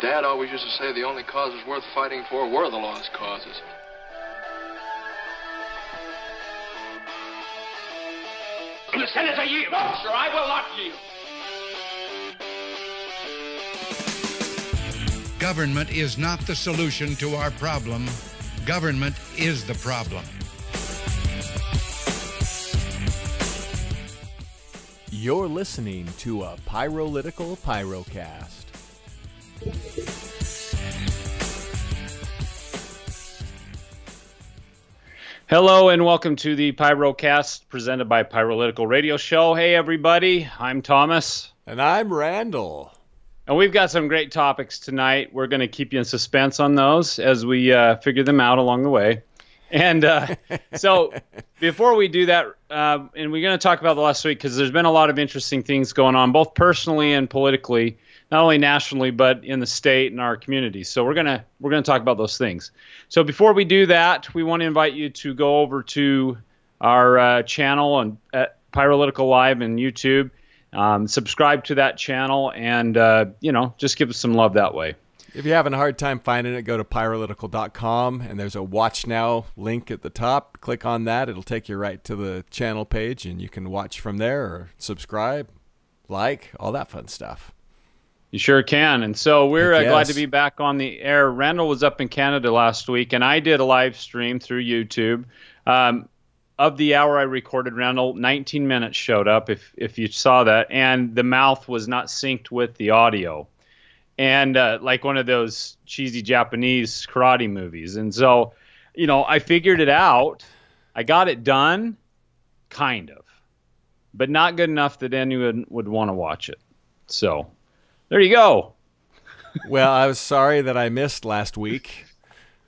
Dad always used to say the only causes worth fighting for were the lost causes. The Senator yield. No, sir, I will not yield. Government is not the solution to our problem. Government is the problem. You're listening to a Pyrolytical Pyrocast. Hello and welcome to the Pyrocast presented by Pyrolytical Radio Show. Hey everybody, I'm Thomas. And I'm Randall. And we've got some great topics tonight. We're going to keep you in suspense on those as we figure them out along the way. And so before we do that, and we're going to talk about the last week because there's been a lot of interesting things going on, both personally and politically, not only nationally, but in the state and our communities. So we're going to talk about those things. So before we do that, we want to invite you to go over to our channel on Pyrolytic Alive and YouTube, subscribe to that channel, and just give us some love that way. If you're having a hard time finding it, go to pyrolytical.com, and there's a Watch Now link at the top. Click on that. It'll take you right to the channel page, and you can watch from there or subscribe, like, all that fun stuff. You sure can. And so we're glad to be back on the air. Randall was up in Canada last week, and I did a live stream through YouTube. Of the hour I recorded, Randall, 19 minutes showed up, if you saw that, and the mouth was not synced with the audio. And like one of those cheesy Japanese karate movies. And so, I figured it out. I got it done, kind of, but not good enough that anyone would want to watch it. So there you go. Well, I was sorry that I missed last week.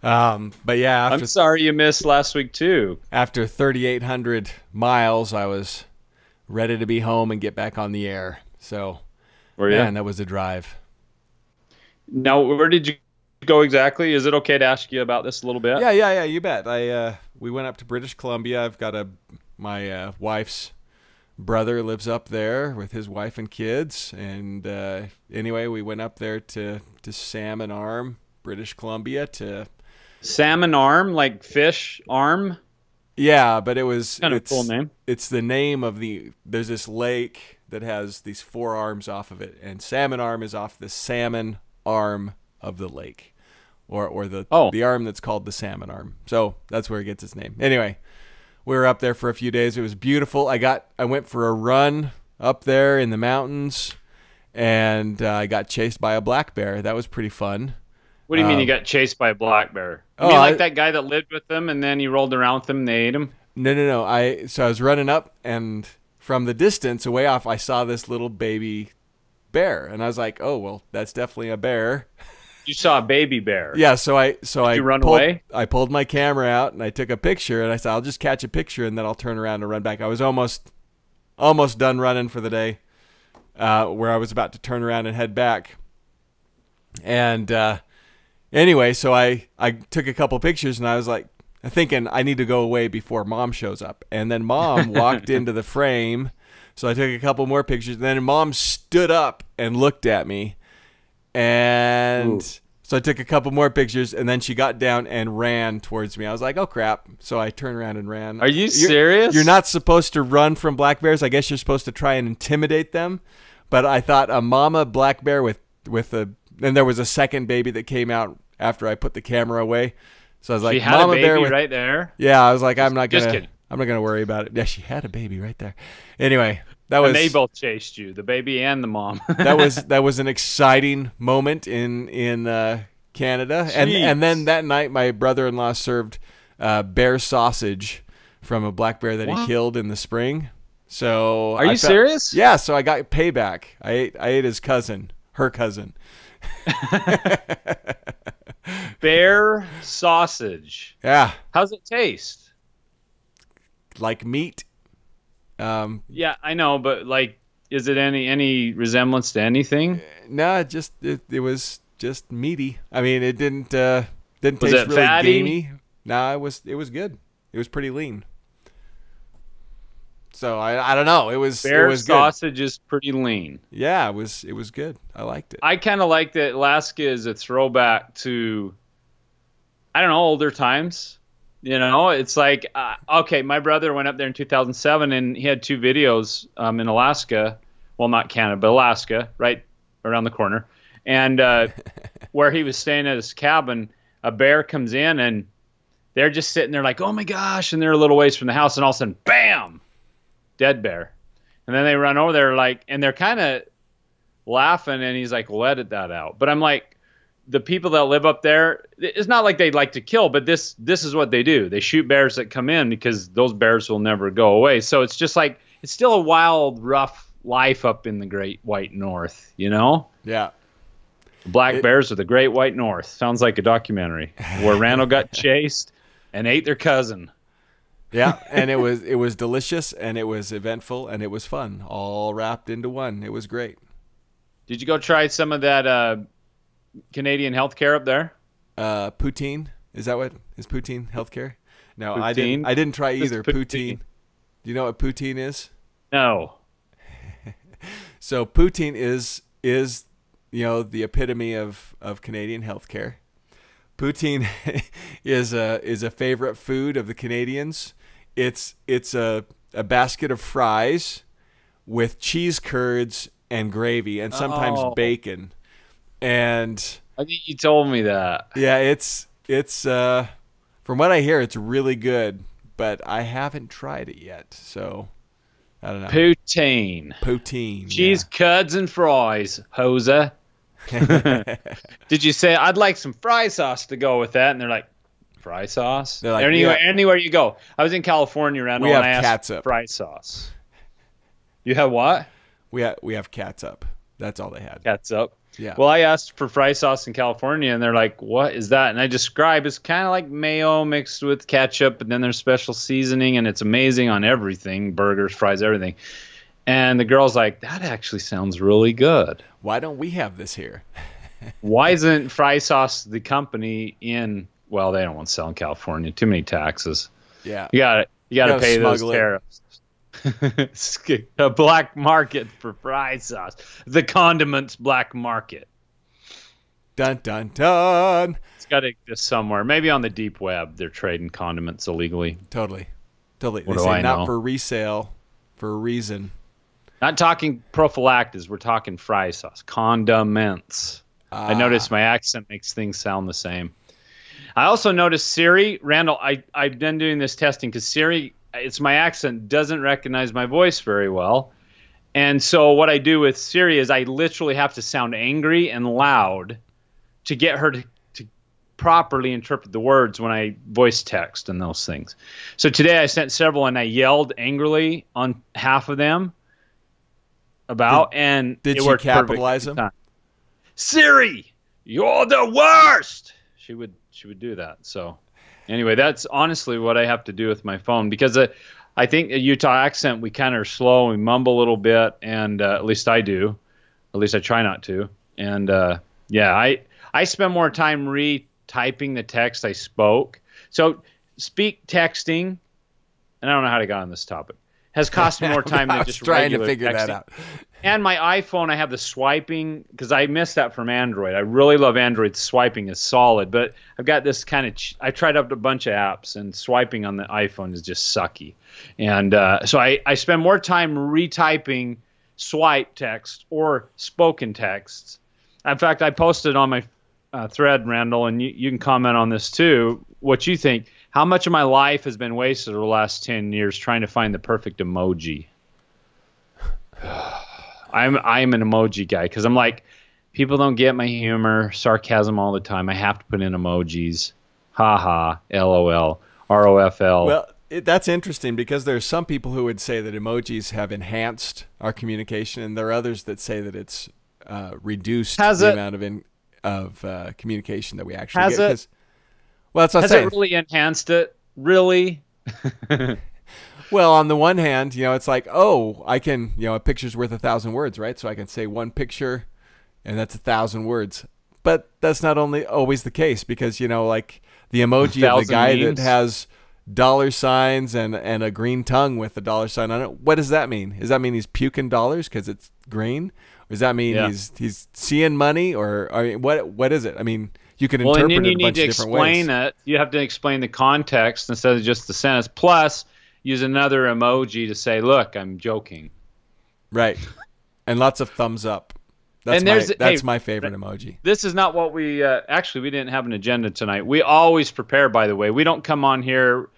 But yeah, I'm sorry you missed last week too. After 3,800 miles, I was ready to be home and get back on the air. So, man, that was a drive. Now, where did you go exactly? Is it okay to ask you about this a little bit? Yeah, you bet. We went up to British Columbia. I've got my wife's brother lives up there with his wife and kids. And anyway, we went up there to Salmon Arm, British Columbia. Salmon Arm, like fish arm? Yeah, but it's kind of a cool name. It's the name of there's this lake that has these 4 arms off of it, and Salmon Arm is off the salmon arm of the lake, or the arm that's called the Salmon Arm. So that's where it gets its name. Anyway, we were up there for a few days. It was beautiful. I went for a run up there in the mountains, and I got chased by a black bear. That was pretty fun. What do you mean you got chased by a black bear? You mean like that guy that lived with them and then you rolled around with them and they ate him? No. So I was running up, and from the distance, away off, I saw this little baby bear, and I was like, "Oh, well, that's definitely a bear." You saw a baby bear? Yeah. So I run away? I pulled my camera out and I took a picture, and I said, "I'll just catch a picture and then I'll turn around and run back." I was almost done running for the day, where I was about to turn around and head back, and anyway, so I took a couple pictures, and I was like, thinking I need to go away before Mom shows up, and then Mom walked into the frame. So I took a couple more pictures, and then Mom stood up and looked at me. And so I took a couple more pictures, and then she got down and ran towards me. I was like, oh, crap. So I turned around and ran. Are you serious? You're not supposed to run from black bears. I guess you're supposed to try and intimidate them. But I thought a mama black bear with and there was a second baby that came out after I put the camera away. So I was like, she had mama a baby bear right there? Yeah, I was like, I'm not Just kidding. I'm not gonna worry about it. Yeah, she had a baby right there. Anyway, and they both chased you, the baby and the mom. that was an exciting moment in Canada. And then that night, my brother-in-law served bear sausage from a black bear that he killed in the spring. So are you serious? Yeah. So I got payback. I ate her cousin. Bear sausage. Yeah. How's it taste? Like meat. Yeah, I know, but like, is it any resemblance to anything? No, it was just meaty. I mean, it didn't taste really fatty? gamey. No, it was good. It was pretty lean. So I don't know. It was Bear good. sausage is pretty lean. Yeah, it was good. I liked it. I kind of like that Alaska is a throwback to, I don't know, older times. You know, it's like, okay, my brother went up there in 2007 and he had 2 videos in Alaska. Well, not Canada, but Alaska, right around the corner. And where he was staying at his cabin, a bear comes in and they're just sitting there like, oh my gosh. And they're a little ways from the house. And all of a sudden, bam, dead bear. And then they run over there like, and they're kind of laughing. And he's like, well, edit that out. But I'm like, the people that live up there, it's not like they like to kill, but this is what they do. They shoot bears that come in because those bears will never go away. So it's just like, it's still a wild, rough life up in the Great White North, you know? Yeah. Black Bears of the Great White North. Sounds like a documentary where Randall got chased and ate their cousin. Yeah, and it was delicious, and it was eventful, and it was fun, all wrapped into one. It was great. Did you go try some of that Canadian healthcare up there? Poutine, is that what is Poutine healthcare? No, Poutine? I didn't try either. Poutine. Poutine. Do you know what poutine is? No. So poutine is the epitome of Canadian healthcare. Poutine is a favorite food of the Canadians. It's a basket of fries with cheese curds and gravy and sometimes bacon. And I think you told me that. yeah, it's from what I hear, it's really good, but I haven't tried it yet, so I don't know. Poutine. Cheese curds and fries, hoser. Did you say I'd like some fry sauce to go with that? And they're like, fry sauce? They're like, anywhere you go. I was in California, Randall, we have and I asked catsup. fry sauce. You have what? We have catsup. That's all they had. Catsup. Yeah. Well, I asked for fry sauce in California, and they're like, what is that? And I describe it's kind of like mayo mixed with ketchup, and then there's special seasoning, and it's amazing on everything, burgers, fries, everything. And the girl's like, that actually sounds really good. Why don't we have this here? Why isn't Fry Sauce the company in, well, they don't want to sell in California. Too many taxes. Yeah. You gotta pay those smuggle tariffs. A black market for fry sauce. The condiments black market. Dun, dun, dun. It's got to exist somewhere. Maybe on the deep web they're trading condiments illegally. Totally. What They do say I not know? for resale, for a reason. Not talking prophylactics. We're talking fry sauce. Condiments. I noticed my accent makes things sound the same. I also noticed Siri, Randall, I've been doing this testing because Siri, it's my accent, doesn't recognize my voice very well. And so what I do with Siri is I literally have to sound angry and loud to get her to properly interpret the words when I voice text and those things. So today I sent several and I yelled angrily on half of them and did it she worked capitalize perfect them? Siri, you're the worst. She would do that. So anyway, that's honestly what I have to do with my phone because I think a Utah accent, we kind of are slow, we mumble a little bit, and at least I do. At least I try not to. And I spend more time retyping the text I spoke. So speak texting, and I don't know how to get on this topic, has cost me more time than just trying to regular figure texting. that out. And my iPhone, I have the swiping because I missed that from Android. I really love Android. Swiping is solid, but I've got this kind of. I tried out a bunch of apps, and swiping on the iPhone is just sucky. And so I spend more time retyping swipe text or spoken texts. In fact, I posted on my thread, Randall, and you can comment on this too. What you think? How much of my life has been wasted over the last 10 years trying to find the perfect emoji? I'm an emoji guy because I'm like, people don't get my humor, sarcasm all the time. I have to put in emojis. Ha ha, LOL, ROFL. Well, that's interesting because there's some people who would say that emojis have enhanced our communication, and there are others that say that it's reduced amount of communication that we actually get. It? Well, that's what I'm Has saying. it really enhanced it? Really? Well, on the one hand, it's like, oh, I can, a picture's worth 1,000 words, right? So I can say one picture, and that's 1,000 words. But that's not always the case because, like the emoji of the guy that has dollar signs and a green tongue with a dollar sign on it. What does that mean? Does that mean he's puking dollars because it's green? Or does that mean he's seeing money? Or I mean, what is it? I mean, you can interpret it a bunch of different ways. Explain it. You have to explain the context instead of just the sentence. Plus, use another emoji to say, "Look, I'm joking." Right, and lots of thumbs up. That's my favorite emoji. This is not what we actually. We didn't have an agenda tonight. We always prepare. By the way, we don't come on here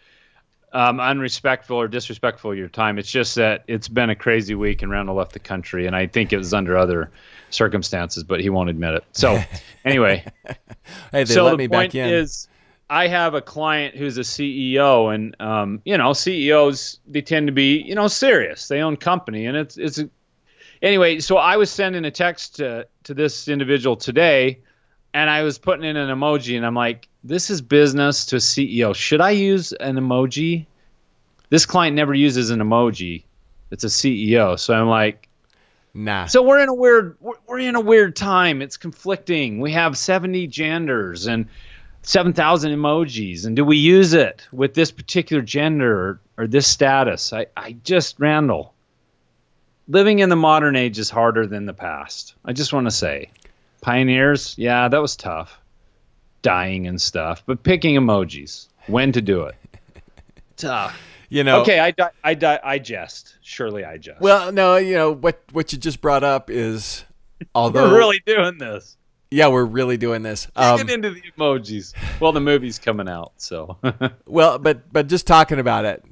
unrespectful or disrespectful of your time. It's just that it's been a crazy week and Randall left the country, and I think it was under other circumstances, but he won't admit it. So anyway, hey, they let me back in. The point is, I have a client who's a CEO, and CEOs, they tend to be serious. They own company, and it's anyway. So I was sending a text to this individual today, and I was putting in an emoji, and I'm like, this is business to a CEO. Should I use an emoji? This client never uses an emoji. It's a CEO. So I'm like, nah. So we're in a weird time. It's conflicting. We have 70 genders and 7,000 emojis. And do we use it with this particular gender or this status? Randall, living in the modern age is harder than the past. I just want to say, pioneers, yeah, that was tough. Dying and stuff, but picking emojis, when to do it. Tough. Okay, I jest. Surely I jest. Well, no, what you just brought up is, although we're really doing this. Yeah, we're really doing this. Get into the emojis. Well, the movie's coming out, so. Well, but just talking about it,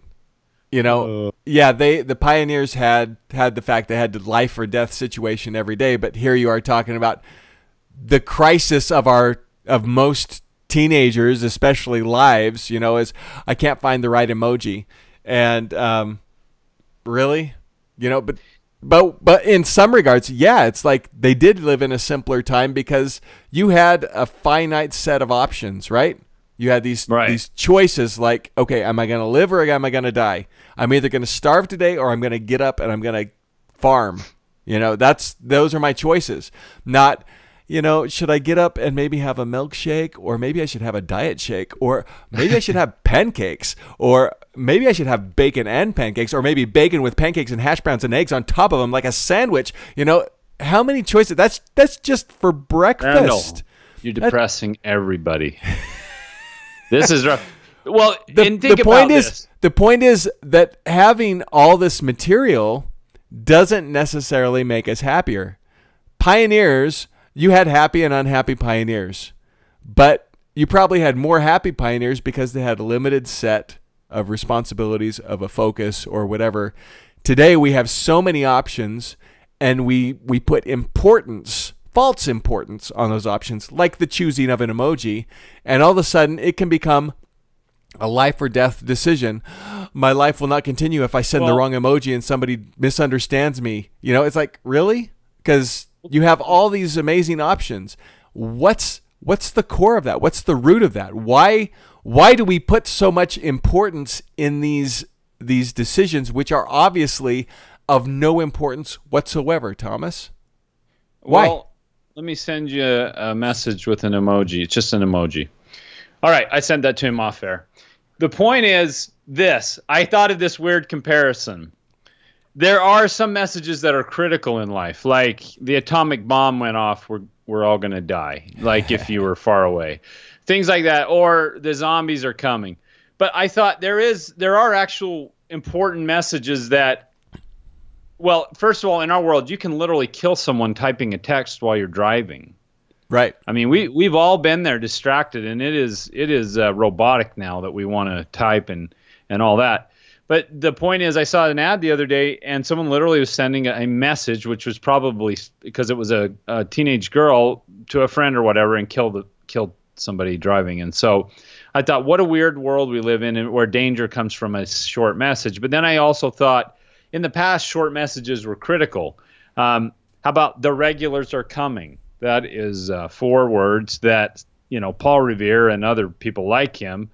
the pioneers had the fact they had the life or death situation every day, but here you are talking about the crisis of most teenagers, especially lives, is I can't find the right emoji. And really, but in some regards, yeah, it's like they did live in a simpler time because you had a finite set of options, right? You had these choices like, okay, am I going to live or am I going to die? I'm either going to starve today or I'm going to get up and I'm going to farm. Those are my choices. Not, should I get up and maybe have a milkshake, or maybe I should have a diet shake, or maybe I should have pancakes, or maybe I should have bacon and pancakes, or maybe bacon with pancakes and hash browns and eggs on top of them like a sandwich. How many choices? That's just for breakfast. Randall, you're depressing everybody. This is rough. Well, the point is that having all this material doesn't necessarily make us happier. Pioneers, you had happy and unhappy pioneers, but you probably had more happy pioneers because they had a limited set of responsibilities, of a focus or whatever. Today we have so many options, and we put false importance on those options, like the choosing of an emoji, and all of a sudden it can become a life or death decision. My life will not continue if I send the wrong emoji and somebody misunderstands me. It's like, really? Because you have all these amazing options. What's the core of that? What's the root of that? Why do we put so much importance in these decisions, which are obviously of no importance whatsoever, Thomas? Why? Well, let me send you a message with an emoji. It's just an emoji. All right, I sent that to him off air. The point is this. I thought of this weird comparison. There are some messages that are critical in life, like the atomic bomb went off, we're all going to die, like if you were far away. Things like that, or the zombies are coming. But I thought there are actual important messages that, well, first of all, in our world, you can literally kill someone typing a text while you're driving. Right. I mean, we've all been there distracted, and it is robotic now that we want to type and all that. But the point is, I saw an ad the other day, and someone literally was sending a message, which was probably because it was a teenage girl, to a friend or whatever, and killed somebody driving. And so I thought, what a weird world we live in, where danger comes from a short message. But then I also thought, in the past, short messages were critical. How about the regulars are coming? That is 4 words that, Paul Revere and other people like him,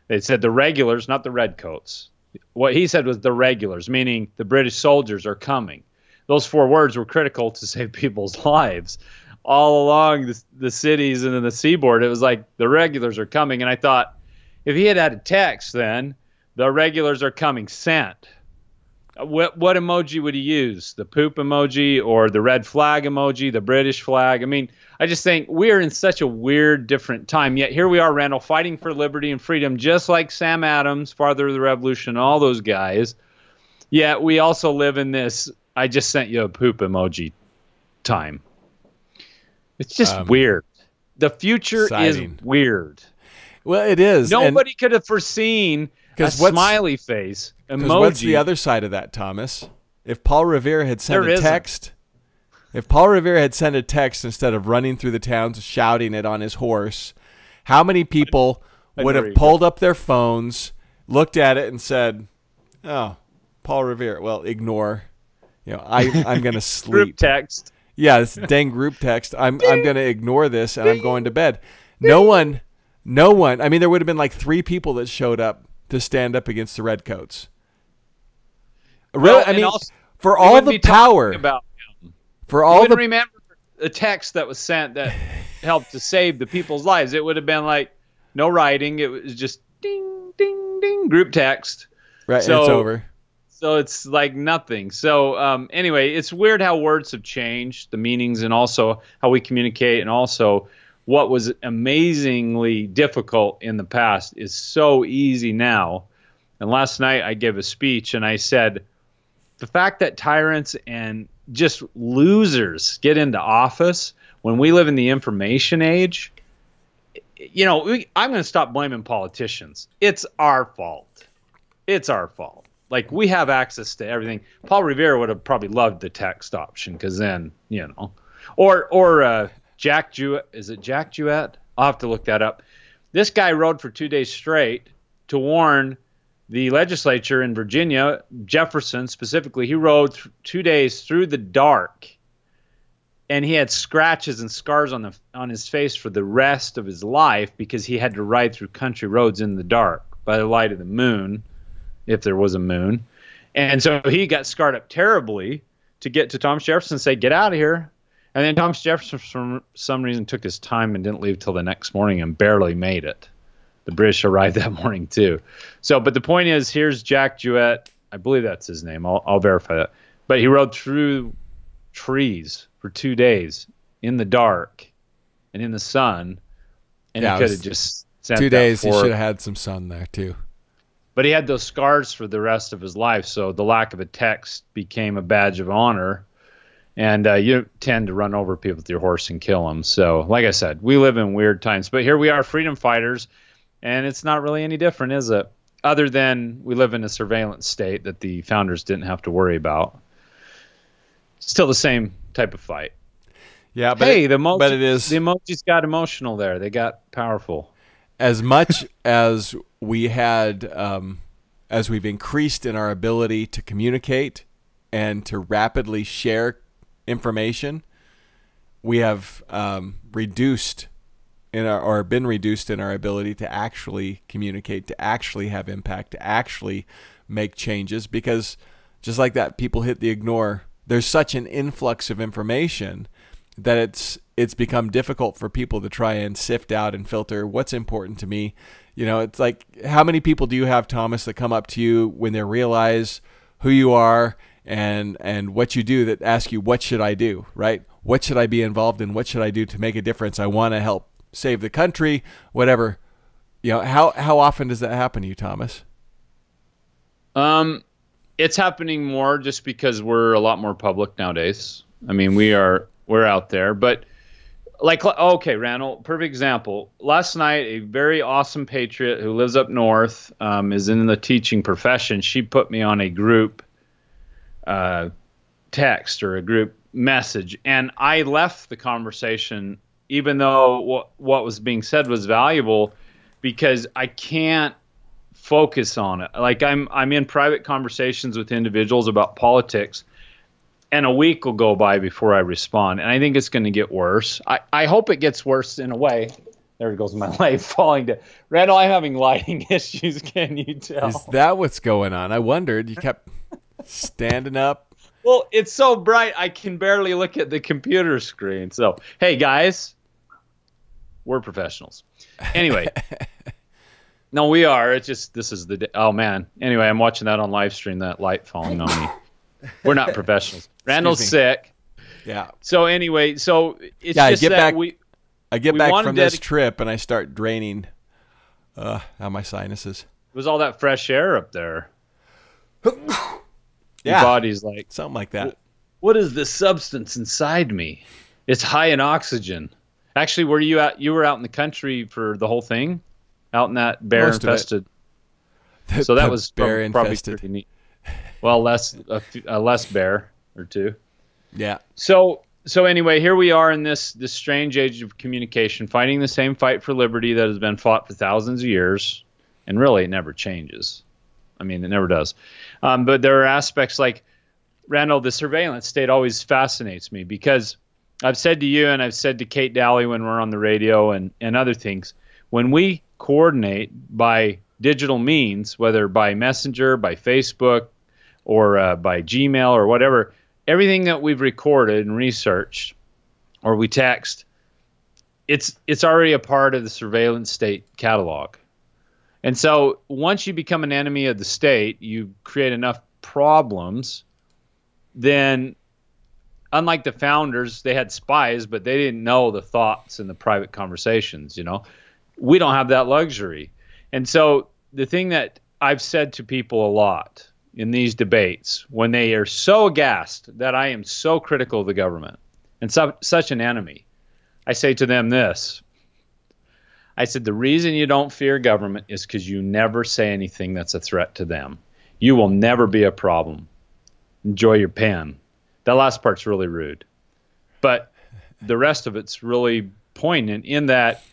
they said the regulars, not the redcoats. What he said was the regulars, meaning the British soldiers are coming. Those 4 words were critical to save people's lives. All along the cities and in the seaboard, it was like the regulars are coming. And I thought, if he had a text then The regulars are coming. Sent. What emoji would he use? The poop emoji or the red flag emoji, the British flag? I mean, I just think we're in such a weird, different time. Yet here we are, Randall, fighting for liberty and freedom, just like Sam Adams, Father of the Revolution, all those guys. Yet we also live in this, I just sent you a poop emoji time. It's just weird. The future exciting. Is weird. Well, it is. Nobody could have foreseen a smiley face emoji. What's the other side of that, Thomas? If Paul Revere had sent a text, instead of running through the towns shouting it on his horse, how many people would have pulled up their phones, looked at it, and said, "Oh, Paul Revere. Well, ignore. I'm going to sleep." Group text. Yeah, this dang group text. I'm going to ignore this and I'm going to bed. No one. I mean, there would have been like 3 people that showed up to stand up against the redcoats. Really? I mean, also, for all the power. For all the remember the text that was sent that helped to save the people's lives. It would have been like no writing. It was just ding, ding, ding, group text. Right, so, it's over. So it's like nothing. So anyway, it's weird how words have changed, the meanings, and also how we communicate, and also what was amazingly difficult in the past is so easy now. And last night I gave a speech and I said, the fact that tyrants and just losers get into office when we live in the information age, I'm going to stop blaming politicians. It's our fault. It's our fault. Like, we have access to everything. Paul Revere would have probably loved the text option because then, or Jack Jewett. Is it Jack Jewett? I'll have to look that up. This guy rode for 2 days straight to warn the legislature in Virginia, Jefferson specifically. He rode 2 days through the dark, and he had scratches and scars on his face for the rest of his life because he had to ride through country roads in the dark by the light of the moon, if there was a moon. And so he got scarred up terribly to get to Thomas Jefferson and say, "Get out of here." And then Thomas Jefferson, for some reason, took his time and didn't leave till the next morning and barely made it. The British arrived that morning too. So, but the point is, here's Jack Jewett. I believe that's his name. I'll verify that. But he rode through trees for 2 days in the dark and in the sun, and he could have just sent 2 days. He should have had some sun there too. But he had those scars for the rest of his life, so the lack of a text became a badge of honor. And you tend to run over people with your horse and kill them. So, like I said, we live in weird times. But here we are, freedom fighters, and it's not really any different, is it? Other than we live in a surveillance state that the founders didn't have to worry about. Still the same type of fight. Yeah, but hey, the emojis got emotional there. They got powerful. As much as we had, as we've increased in our ability to communicate and to rapidly share information, we have been reduced in our ability to actually communicate, to actually have impact, to actually make changes, because just like that, people hit the ignore. There's such an influx of information that it's become difficult for people to try and sift out and filter what's important to me. It's like, how many people do you have, Thomas, that come up to you when they realize who you are and what you do, that ask you, what should I do, right? What should I be involved in? What should I do to make a difference? I want to help save the country, whatever. How often does that happen to you, Thomas? It's happening more just because we're a lot more public nowadays. I mean, we're out there, but okay, Randall, perfect example. Last night, a very awesome patriot who lives up north, is in the teaching profession. She put me on a group text or a group message, and I left the conversation even though what was being said was valuable, because I can't focus on it. Like, I'm in private conversations with individuals about politics, and a week will go by before I respond. And I think it's going to get worse. I hope it gets worse in a way. There goes my light falling to. Randall, I'm having lighting issues. Can you tell? Is that what's going on? I wondered. You kept standing up. Well, it's so bright I can barely look at the computer screen. So, hey, guys, we're professionals. Anyway, No, we are. It's just this is the day. Oh man. Anyway, I'm watching that on live stream. That light falling on me. We're not professionals. Randall's sick. Yeah. So anyway, it's just I get that back, I get back from this trip and I start draining out my sinuses. It was all that fresh air up there. Yeah. Your body's like something like that. What is this substance inside me? It's high in oxygen. Actually, were you out? You were out in the country for the whole thing, out in that bear infested. So that was probably pretty neat. Well, less bear or two. Yeah. So anyway, here we are in this strange age of communication, fighting the same fight for liberty that has been fought for thousands of years, and really it never changes. I mean, it never does. But there are aspects like, Randall, the surveillance state always fascinates me because I've said to you and I've said to Kate Daly when we're on the radio and other things, when we coordinate by digital means, whether by Messenger, by Facebook, or by Gmail or whatever, everything that we've recorded and researched or we text, it's already a part of the surveillance state catalog. And so once you become an enemy of the state, you create enough problems, then unlike the founders, they had spies, but they didn't know the thoughts and the private conversations, We don't have that luxury. And so the thing that I've said to people a lot in these debates, when they are so aghast that I am so critical of the government and such an enemy, I say to them this. I said, the reason you don't fear government is because you never say anything that's a threat to them. You will never be a problem. Enjoy your pen. That last part's really rude. But the rest of it's really poignant in that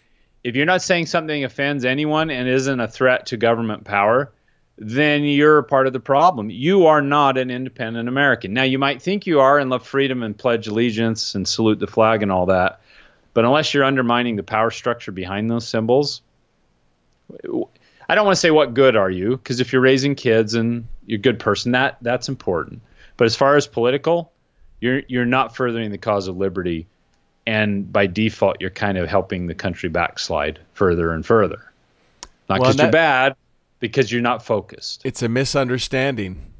if you're not saying something offends anyone and isn't a threat to government power, then you're a part of the problem. You are not an independent American. Now, you might think you are and love freedom and pledge allegiance and salute the flag and all that. But unless you're undermining the power structure behind those symbols, I don't want to say what good are you, because if you're raising kids and you're a good person, that's important. But as far as political, you're not furthering the cause of liberty, and by default, you're kind of helping the country backslide further and further. Not because you're bad, because you're not focused. It's a misunderstanding.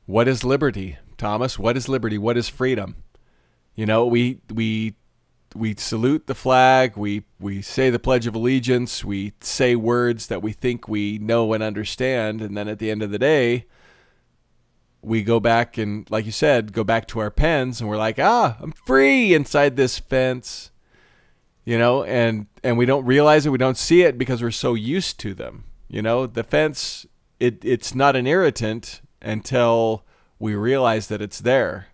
What is liberty, Thomas? What is liberty? What is freedom? We salute the flag, we say the Pledge of Allegiance, we say words that we think we know and understand, and then at the end of the day, we go back and, like you said, go back to our pens, and we're like, I'm free inside this fence, and we don't realize it, we don't see it because we're so used to them. The fence, it's not an irritant until we realize that it's there,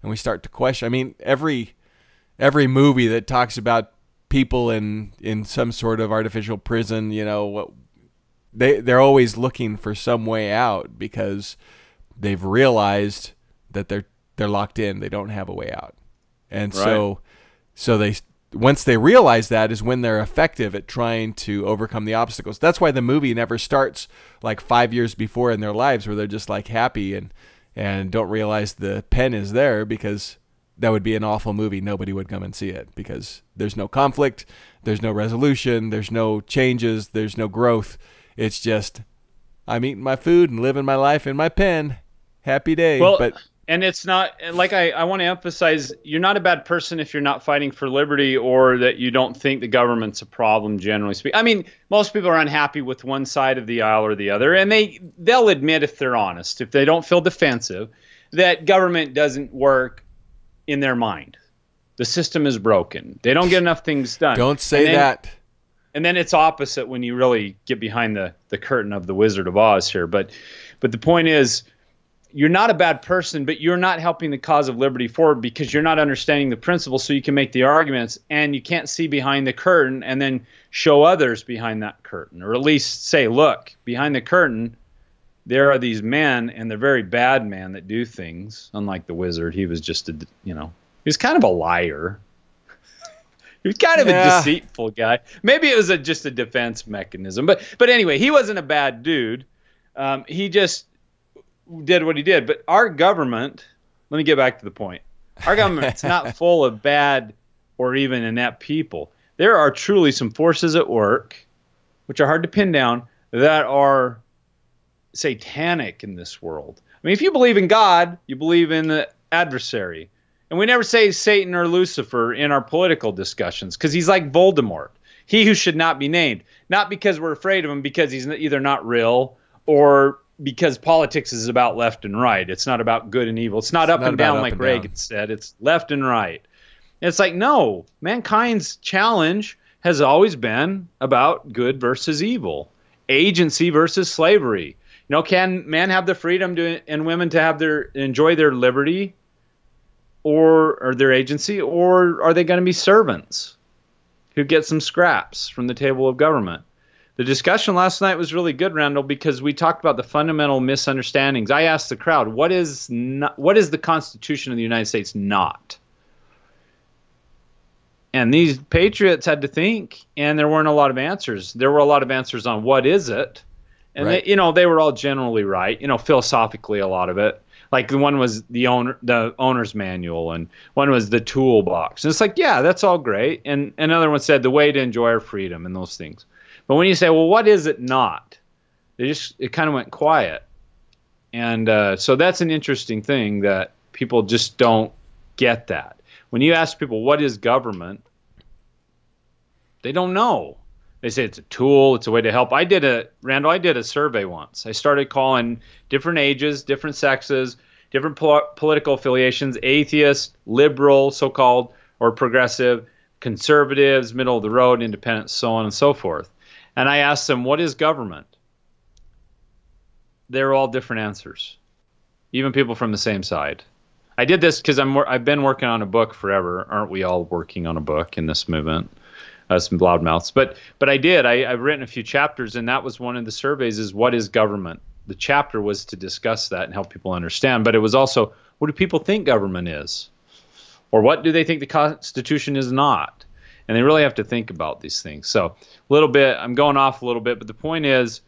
and we start to question. I mean, every movie that talks about people in some sort of artificial prison, they're always looking for some way out because they've realized that they're locked in. They don't have a way out. And right. so they once they realize that is when they're effective at trying to overcome the obstacles. That's why the movie never starts like 5 years before in their lives where they're just like happy and don't realize the pen is there, because that would be an awful movie. Nobody would come and see it because there's no conflict, there's no resolution, there's no changes, there's no growth. It's just, I'm eating my food and living my life in my pen. Happy day. Well, and it's not, like I want to emphasize, you're not a bad person if you're not fighting for liberty or that you don't think the government's a problem, generally speaking. I mean, most people are unhappy with one side of the aisle or the other, and they'll admit, if they're honest, if they don't feel defensive, that government doesn't work in their mind. The system is broken. They don't get enough things done. Don't say that. And then it's opposite when you really get behind the curtain of the Wizard of Oz here. But the point is, you're not a bad person, but you're not helping the cause of liberty forward because you're not understanding the principles, so you can make the arguments and you can't see behind the curtain and then show others behind that curtain, or at least say, look, behind the curtain, there are these men, and they're very bad men that do things. Unlike the wizard, he was just he was kind of a liar. He was kind of a deceitful guy. Maybe it was just a defense mechanism. But anyway, he wasn't a bad dude. He just did what he did. But our government, let me get back to the point. Our government's not full of bad or even inept people. There are truly some forces at work, which are hard to pin down, that are satanic in this world. I mean, if you believe in God, you believe in the adversary. And we never say Satan or Lucifer in our political discussions because he's like Voldemort, he who should not be named. Not because we're afraid of him, because he's either not real or because politics is about left and right. It's not about good and evil. It's not up and down like Reagan said. It's left and right. And it's like, no, mankind's challenge has always been about good versus evil, agency versus slavery. You know, can men have the freedom to, and women to have enjoy their liberty or their agency, or are they going to be servants who get some scraps from the table of government? The discussion last night was really good, Randall, because we talked about the fundamental misunderstandings. I asked the crowd, what is the Constitution of the United States not? And these patriots had to think, and there weren't a lot of answers. There were a lot of answers on what is it. And right. they were all generally right, philosophically a lot of it. Like the one was the owner's manual, and one was the toolbox. And it's like, yeah, that's all great. And another one said the way to enjoy our freedom and those things. But when you say, well, what is it not? It kind of went quiet. And so that's an interesting thing that people just don't get that. When you ask people, what is government? They don't know. They say it's a tool, it's a way to help. I did a survey once. I started calling different ages, different sexes, different political affiliations, atheist, liberal, so-called, or progressive, conservatives, middle of the road, independent, so on and so forth. And I asked them, what is government? They're all different answers, even people from the same side. I did this because I've been working on a book forever. Aren't we all working on a book in this movement? Some loudmouths. But I did. I've written a few chapters, and that was one of the surveys is what is government? The chapter was to discuss that and help people understand. But it was also, what do people think government is? Or what do they think the Constitution is not? And they really have to think about these things. So a little bit, I'm going off a little bit, but the point is,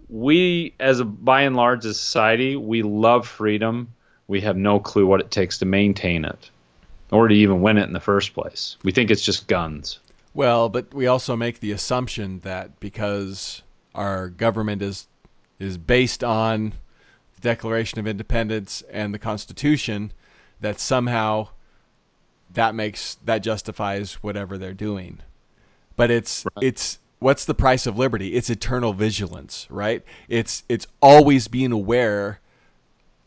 we, by and large, as a society, we love freedom. We have no clue what it takes to maintain it or to even win it in the first place. We think it's just guns. Well, but we also make the assumption that because our government is based on the Declaration of Independence and the Constitution, that somehow that justifies whatever they're doing. But it's what's the price of liberty? It's eternal vigilance, right? It's always being aware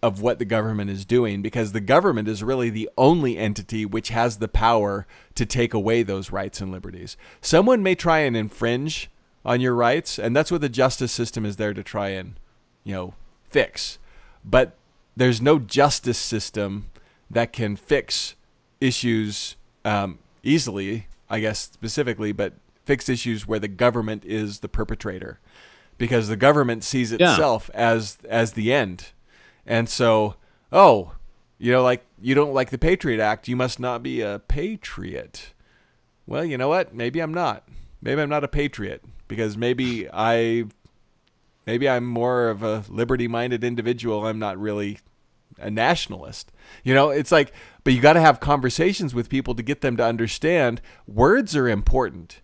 of what the government is doing, because the government is really the only entity which has the power to take away those rights and liberties. Someone may try and infringe on your rights, and that's what the justice system is there to try and, fix. But there's no justice system that can fix issues easily, I guess specifically, but fix issues where the government is the perpetrator, because the government sees itself as the end. And so, like you don't like the Patriot Act, you must not be a patriot. Well, you know what? Maybe I'm not. Maybe I'm not a patriot, because maybe I'm more of a liberty-minded individual. I'm not really a nationalist. It's like, but you got to have conversations with people to get them to understand words are important.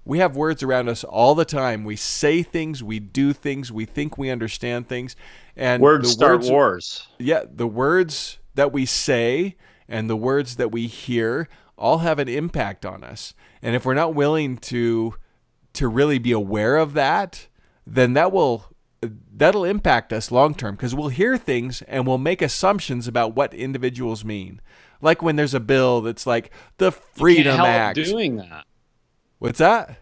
We have words around us all the time. We say things, we do things, we think we understand things. And words start wars. Yeah, the words that we say and the words that we hear all have an impact on us. And if we're not willing to really be aware of that, then that'll impact us long term, because we'll hear things and we'll make assumptions about what individuals mean. Like when there's a bill that's like the Freedom Act. You can't help doing that. What's that?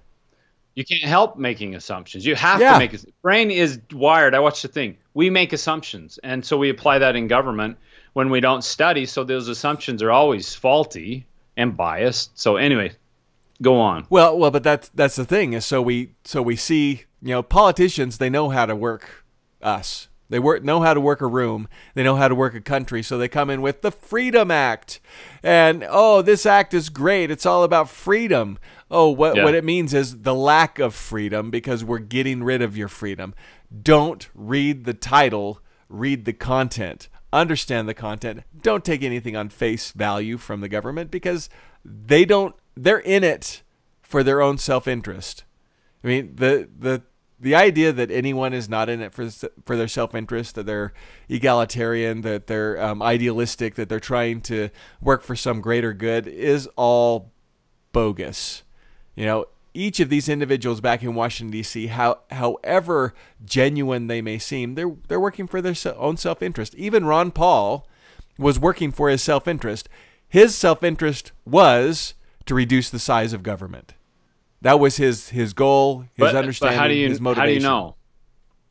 You can't help making assumptions. You have to make it. Brain is wired. I watched the thing. We make assumptions, and so we apply that in government when we don't study. So those assumptions are always faulty and biased. So anyway, go on. Well, but that's the thing. Is so we see, politicians, they know how to work us. They know how to work a room. They know how to work a country. So they come in with the Freedom Act. And, this act is great. It's all about freedom. What it means is the lack of freedom, because we're getting rid of your freedom. Don't read the title. Read the content. Understand the content. Don't take anything on face value from the government, because they're in it for their own self-interest. I mean, the the idea that anyone is not in it for their self-interest, that they're egalitarian, that they're idealistic, that they're trying to work for some greater good is all bogus. You know, each of these individuals back in Washington, D.C., however genuine they may seem, they're working for their own self-interest. Even Ron Paul was working for his self-interest. His self-interest was to reduce the size of government. That was his goal, his understanding, his motivation. How do you know?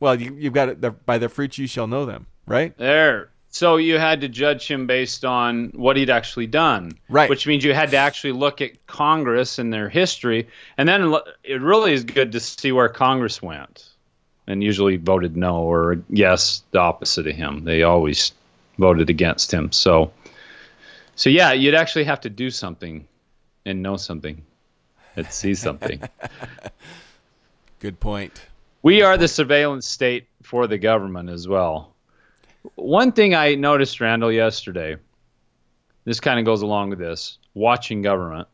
Well, you've got it. By their fruits you shall know them, right? There. So you had to judge him based on what he'd actually done. Right. Which means you had to actually look at Congress and their history. And then it really is good to see where Congress went. And usually voted no or yes, the opposite of him. They always voted against him. So yeah, you'd actually have to do something and know something. And see something. Good point. We are the surveillance state for the government as well. One thing I noticed, Randall, yesterday, this kind of goes along with this, watching government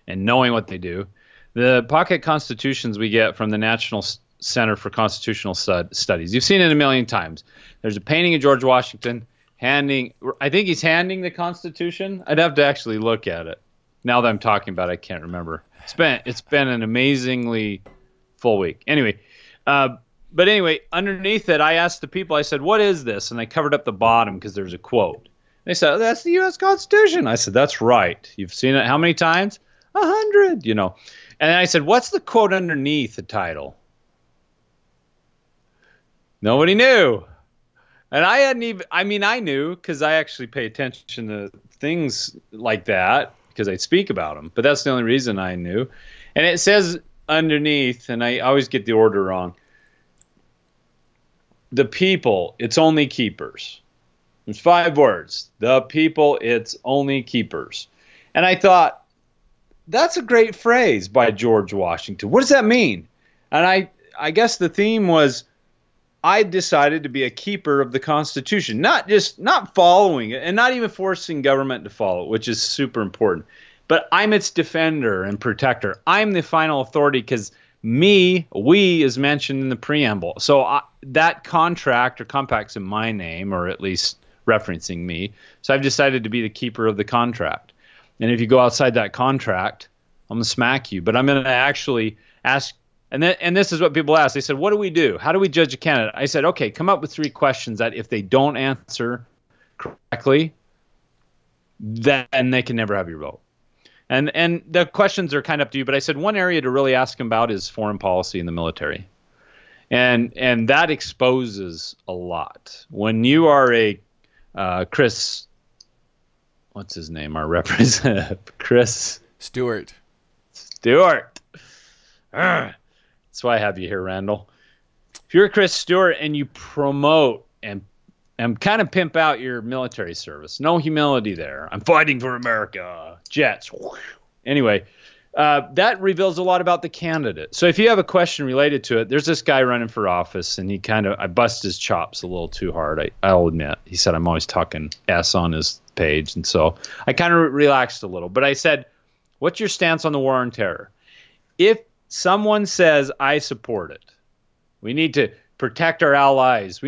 and knowing what they do. The pocket constitutions we get from the National Center for Constitutional Studies. You've seen it a million times. There's a painting of George Washington I think he's handing the Constitution. I'd have to actually look at it. Now that I'm talking about it, I can't remember. It's been an amazingly full week. Anyway, but anyway, underneath it, I asked the people, I said, what is this? And I covered up the bottom because there's a quote. They said, that's the U.S. Constitution. I said, that's right. You've seen it how many times? 100, you know. And then I said, what's the quote underneath the title? Nobody knew. And I hadn't even, I knew because I actually pay attention to things like that, because I speak about them, but that's the only reason I knew. And it says underneath, and I always get the order wrong, the people, its only keepers. There's 5 words. The people, its only keepers. And I thought, that's a great phrase by George Washington. What does that mean? And I guess the theme was, I decided to be a keeper of the Constitution, not following it and not even forcing government to follow it, which is super important. But I'm its defender and protector. I'm the final authority because we is mentioned in the preamble. So that contract or compact's in my name, or at least referencing me. So I've decided to be the keeper of the contract. And if you go outside that contract, I'm going to smack you. But I'm going to actually ask. And this is what people ask. They said, what do we do? How do we judge a candidate? I said, okay, come up with 3 questions that if they don't answer correctly, then they can never have your vote. And the questions are kind of up to you. But I said one area to really ask them about is foreign policy and the military. And that exposes a lot. When you are a Chris, what's his name? Our representative, Chris Stewart. That's why I have you here, Randall. If you're Chris Stewart and you promote and kind of pimp out your military service, no humility there. I'm fighting for America. Jets. Anyway, that reveals a lot about the candidate. So if you have a question related to it, there's this guy running for office, and I bust his chops a little too hard. I'll admit. He said I'm always talking S on his page, and so I kind of relaxed a little. But I said, what's your stance on the war on terror? If someone says, I support it, we need to protect our allies,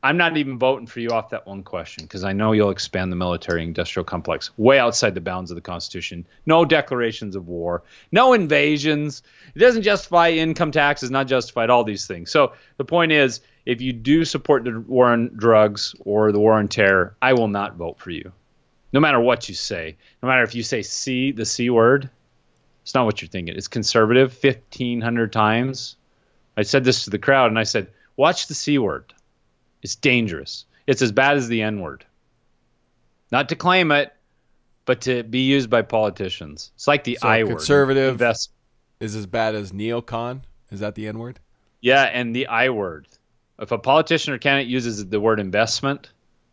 I'm not even voting for you off that one question, because I know you'll expand the military-industrial complex way outside the bounds of the Constitution. No declarations of war, no invasions. It doesn't justify income taxes, not justified, all these things. So the point is, if you do support the war on drugs or the war on terror, I will not vote for you, no matter what you say. No matter if you say the C word, it's not what you're thinking. It's conservative 1,500 times. I said this to the crowd, and I said, watch the C word. It's dangerous. It's as bad as the N word. Not to claim it, but to be used by politicians. It's like the I word. Conservative is as bad as neocon. Is that the N word? Yeah, and the I word. If a politician or candidate uses the word investment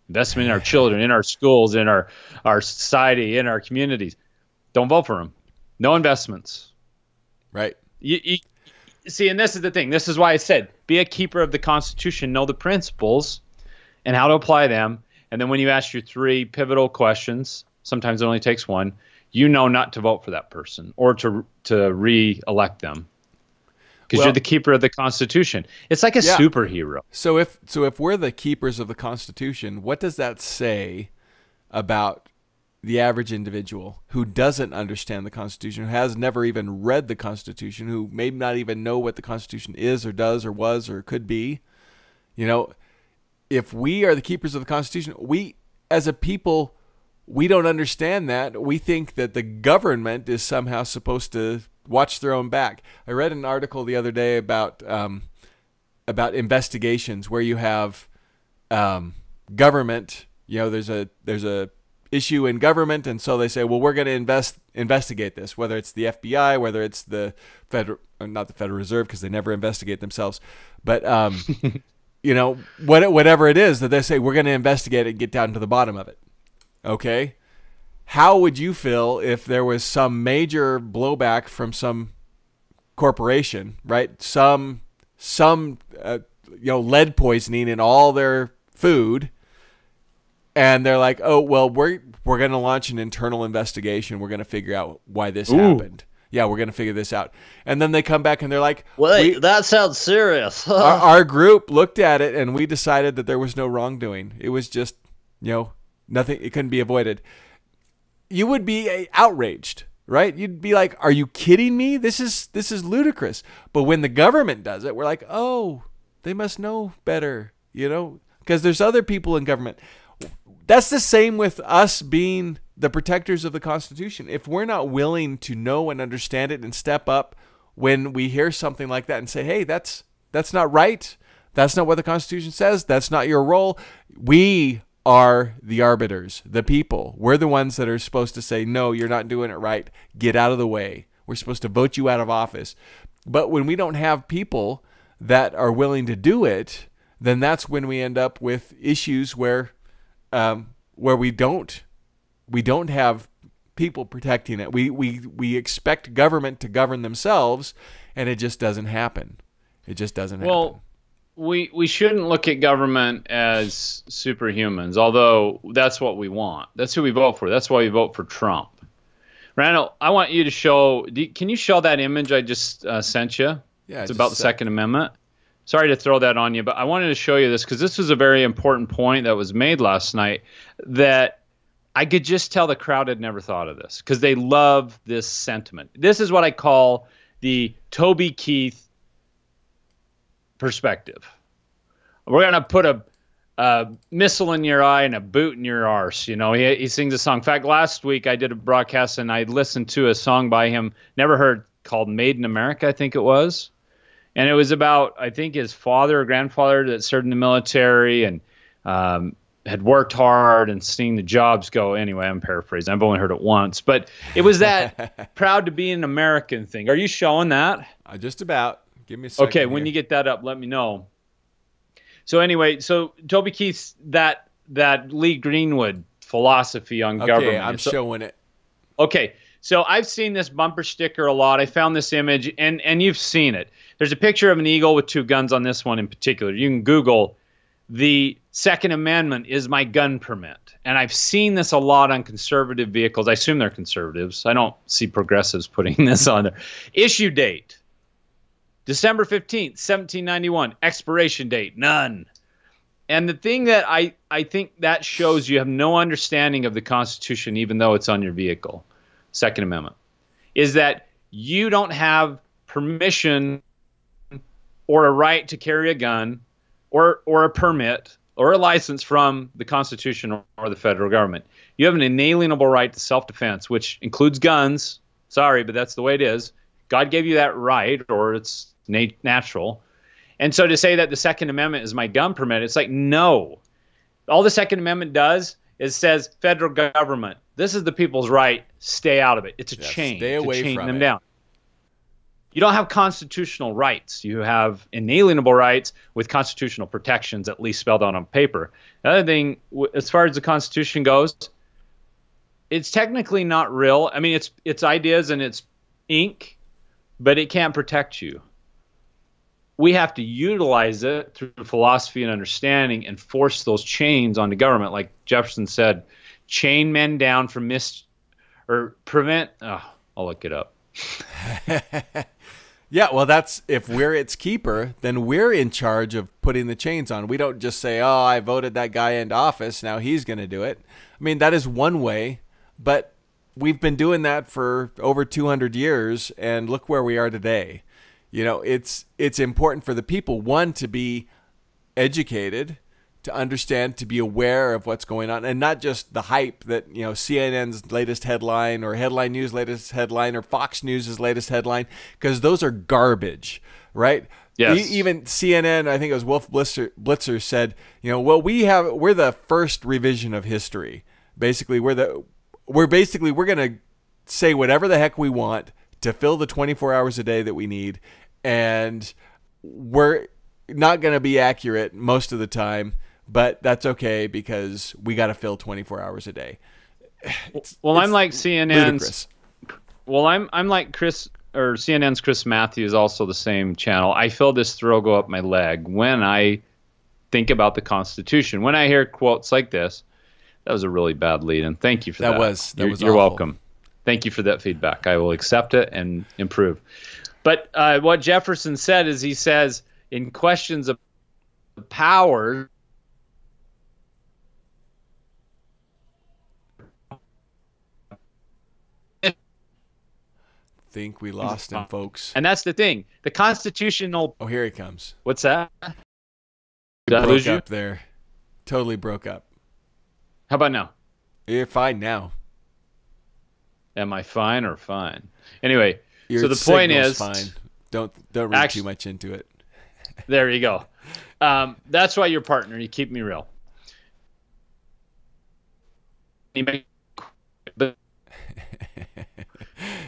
in our children, in our schools, in our society, in our communities, don't vote for them. No investments. Right. You see, and this is the thing. This is why I said, be a keeper of the Constitution, know the principles and how to apply them. And then when you ask your 3 pivotal questions, sometimes it only takes one, you know not to vote for that person or to re-elect them. because you're the keeper of the Constitution. It's like a superhero. So if we're the keepers of the Constitution, what does that say about the average individual who doesn't understand the Constitution, who has never even read the Constitution, who may not even know what the Constitution is or does or was or could be? You know, if we are the keepers of the Constitution, we as a people, we don't understand that. We think that the government is somehow supposed to watch their own back. I read an article the other day about investigations where you have government. You know, there's a issue in government, and so they say, well, we're going to investigate this, whether it's the FBI, whether it's the not the Federal Reserve, because they never investigate themselves, but you know, whatever it is that they say, we're going to investigate it and get down to the bottom of it. Okay, how would you feel if there was some major blowback from some corporation, right? Some lead poisoning in all their food, and they're like, oh, well, we're going to launch an internal investigation. We're going to figure out why this happened. Yeah, we're going to figure this out. And then they come back and they're like, wait, that sounds serious. our group looked at it and we decided that there was no wrongdoing. It was just, nothing. It couldn't be avoided. You would be outraged, right? You'd be like, are you kidding me? This is ludicrous. But when the government does it, we're like, oh, they must know better, because there's other people in government. That's the same with us being the protectors of the Constitution. If we're not willing to know and understand it and step up when we hear something like that and say, hey, that's not right. That's not what the Constitution says. That's not your role. We are the arbiters, the people. We're the ones that are supposed to say, no, you're not doing it right. Get out of the way. We're supposed to vote you out of office. But when we don't have people that are willing to do it, then that's when we end up with issues where we don't have people protecting it. We expect government to govern themselves, and it just doesn't happen. It just doesn't happen. Well, we shouldn't look at government as superhumans, although that's what we want. That's who we vote for. That's why we vote for Trump. Randall, I want you to show. Can you show that image I just sent you? Yeah, it's about the Second Amendment. Sorry to throw that on you, but I wanted to show you this because this was a very important point that was made last night that I could just tell the crowd had never thought of this because they love this sentiment. This is what I call the Toby Keith perspective. We're going to put a missile in your eye and a boot in your arse. He sings a song. In fact, last week I did a broadcast and I listened to a song by him, never heard, called Made in America, I think it was. And it was about, I think, his father or grandfather that served in the military and had worked hard and seen the jobs go. Anyway, I'm paraphrasing. I've only heard it once. But it was that proud to be an American thing. Are you showing that? Just about. Give me a second. Okay, when you get that up, let me know. So anyway, Toby Keith's that Lee Greenwood philosophy on government. Okay, I'm showing it. Okay, so I've seen this bumper sticker a lot. I found this image, and you've seen it. There's a picture of an eagle with two guns on this one in particular. You can Google the Second Amendment is my gun permit. And I've seen this a lot on conservative vehicles. I assume they're conservatives. I don't see progressives putting this on there. Issue date, December 15th, 1791. Expiration date, none. And the thing that I think that shows you have no understanding of the Constitution, even though it's on your vehicle, Second Amendment, is that you don't have permission or a right to carry a gun or a permit or a license from the Constitution or the federal government. You have an inalienable right to self-defense, which includes guns. Sorry, but that's the way it is. God gave you that right, or it's natural. And so to say that the Second Amendment is my gun permit, it's like, no. All the Second Amendment does is says, federal government, this is the people's right, stay out of it. It's a chain. Stay away to chain from them it. down. You don't have constitutional rights. You have inalienable rights with constitutional protections, at least spelled out on paper. The other thing, as far as the Constitution goes, it's technically not real. I mean, it's ideas and it's ink, but it can't protect you. We have to utilize it through philosophy and understanding and force those chains onto government. Like Jefferson said, chain men down from prevent. Oh, I'll look it up. Yeah, well, that's if we're its keeper, then we're in charge of putting the chains on. We don't just say, "Oh, I voted that guy into office, now he's going to do it." I mean, that is one way, but we've been doing that for over 200 years, and look where we are today. It's important for the people, one, to be educated, to understand, to be aware of what's going on, and not just the hype that, CNN's latest headline or Headline News' latest headline or Fox News' latest headline, because those are garbage, right? Yes. Even CNN, I think it was Wolf Blitzer said, well, we're the first revision of history. Basically, we're going to say whatever the heck we want to fill the 24 hours a day that we need, and we're not going to be accurate most of the time. But that's okay because we got to fill 24 hours a day. I'm like CNN's. Ludicrous. Well, I'm like Chris, or CNN's Chris Matthews, also the same channel. I feel this thrill go up my leg when I think about the Constitution. When I hear quotes like this, that was a really bad lead, and thank you for that. You're awful. Welcome. Thank you for that feedback. I will accept it and improve. But what Jefferson said is, he says, in questions of power, think we lost him, folks. And that's the thing. The constitutional... Oh, here he comes. What's that? Did I lose you? Up there. Totally broke up. How about now? You're fine now. Am I fine or fine? Anyway, Your so the point is... fine. Don't read too much into it. There you go. That's why you're partner. You keep me real. But